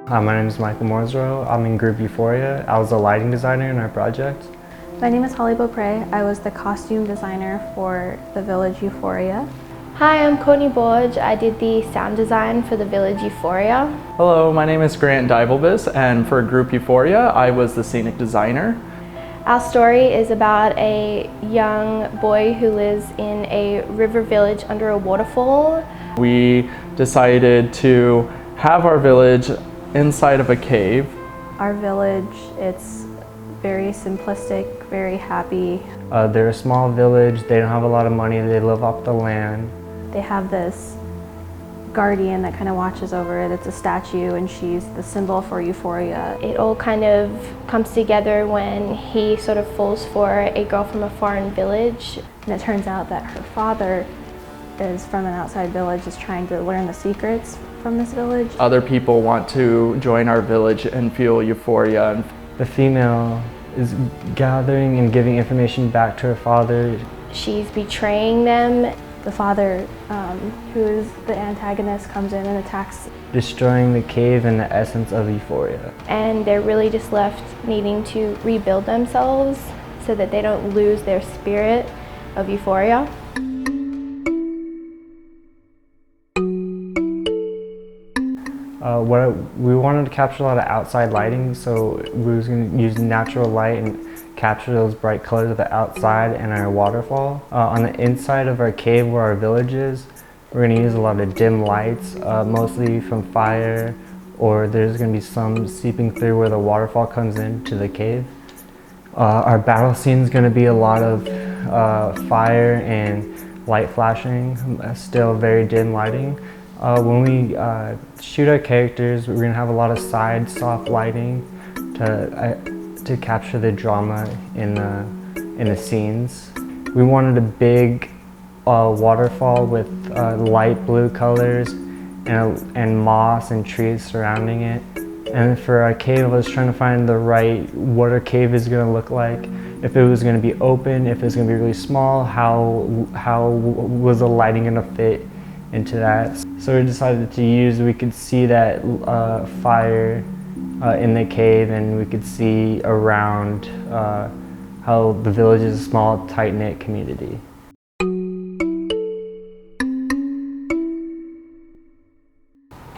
Hi, my name is Michael Morsrow. I'm in group Euphoria. I was a lighting designer in our project. My name is Beaupre. I was the costume designer for the Village Euphoria. Hi, I'm Courtney Borge. I did the sound design for the Village Euphoria. Hello, my name is Grant Divelbis, and for group Euphoria, I was the scenic designer. Our story is about a young boy who lives in a river village under a waterfall. We decided to have our village inside of a cave. Our village, it's very simplistic, very happy. They're a small village. They don't have a lot of money. They live off the land. They have this guardian that kind of watches over it. It's a statue and she's the symbol for Euphoria. It all kind of comes together when he sort of falls for a girl from a foreign village. And it turns out that her father is from an outside village, is trying to learn the secrets from this village. Other people want to join our village and feel euphoria. The female is gathering and giving information back to her father. She's betraying them. The father, who is the antagonist, comes in and attacks, Destroying the cave and the essence of Euphoria. And they're really just left needing to rebuild themselves so that they don't lose their spirit of Euphoria. We wanted to capture a lot of outside lighting, so we was going to use natural light and capture those bright colors of the outside and our waterfall. On the inside of our cave where our village is, we're going to use a lot of dim lights, mostly from fire, or there's going to be some seeping through where the waterfall comes into the cave. Our battle scene is going to be a lot of fire and light flashing, still very dim lighting. When we shoot our characters, we're going to have a lot of side soft lighting to capture the drama in the scenes. We wanted a big waterfall with light blue colors and moss and trees surrounding it. And for our cave, I was trying to find what our cave is going to look like. If it was going to be open, if it was going to be really small, how was the lighting going to fit into that. So we decided we could see that fire in the cave, and we could see around how the village is a small, tight-knit community.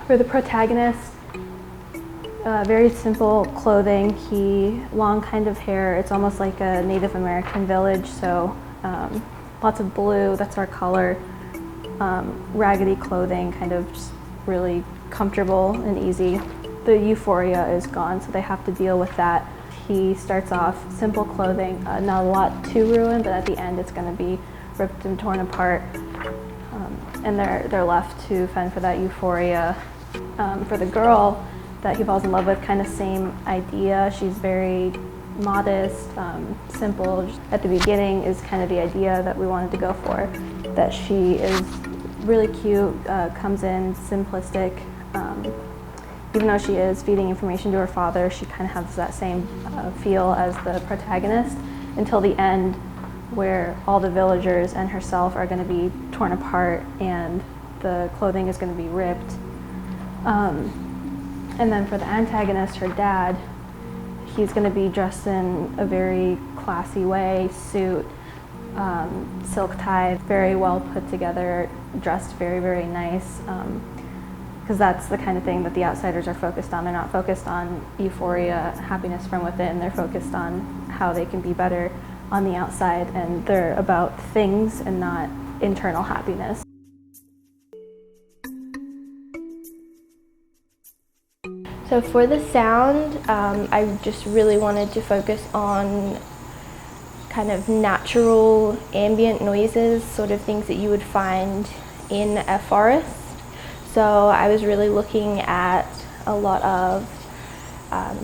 For the protagonist, very simple clothing. Long kind of hair. It's almost like a Native American village, so lots of blue, that's our color. Raggedy clothing, kind of just really comfortable and easy. The euphoria is gone, so they have to deal with that. He starts off simple clothing, not a lot to ruin, but at the end it's going to be ripped and torn apart, and they're left to fend for that euphoria. For the girl that he falls in love with, kind of same idea. She's very modest, simple. At the beginning is kind of the idea that we wanted to go for, that she is really cute, comes in simplistic. Even though she is feeding information to her father, she kind of has that same feel as the protagonist, until the end where all the villagers and herself are going to be torn apart and the clothing is going to be ripped. And then for the antagonist, her dad, he's going to be dressed in a very classy way, suit, silk tie, very well put together, dressed very, very nice, because that's the kind of thing that the outsiders are focused on. They're not focused on euphoria, happiness from within. They're focused on how they can be better on the outside, and they're about things and not internal happiness. So for the sound, I just really wanted to focus on kind of natural ambient noises, sort of things that you would find in a forest. So I was really looking at a lot of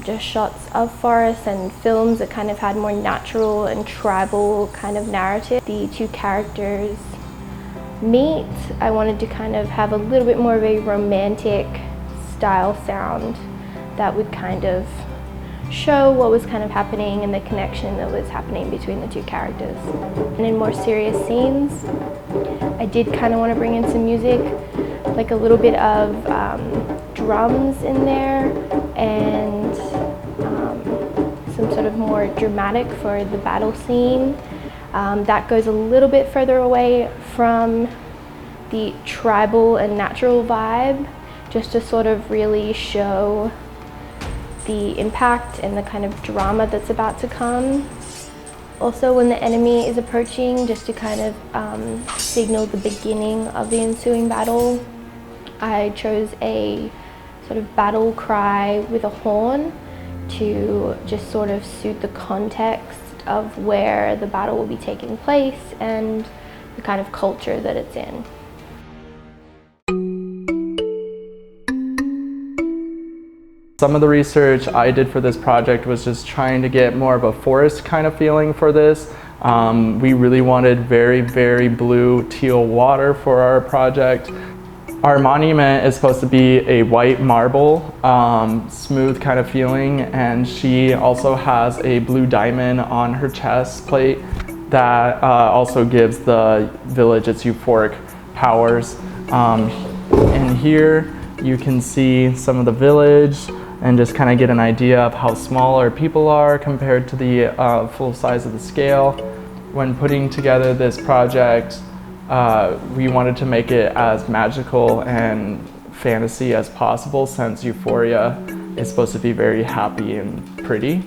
just shots of forests and films that kind of had more natural and tribal kind of narrative. The two characters meet. I wanted to kind of have a little bit more of a romantic style sound that would kind of show what was kind of happening and the connection that was happening between the two characters. And in more serious scenes, I did kind of want to bring in some music, like a little bit of drums in there and some sort of more dramatic for the battle scene. That goes a little bit further away from the tribal and natural vibe, just to sort of really show the impact and the kind of drama that's about to come. Also, when the enemy is approaching, just to kind of signal the beginning of the ensuing battle, I chose a sort of battle cry with a horn to just sort of suit the context of where the battle will be taking place and the kind of culture that it's in. Some of the research I did for this project was just trying to get more of a forest kind of feeling for this. We really wanted very, very blue teal water for our project. Our monument is supposed to be a white marble, smooth kind of feeling, and she also has a blue diamond on her chest plate that also gives the village its euphoric powers. And here you can see some of the village and just kind of get an idea of how small our people are compared to the full size of the scale. When putting together this project, we wanted to make it as magical and fantasy as possible, since Euphoria is supposed to be very happy and pretty.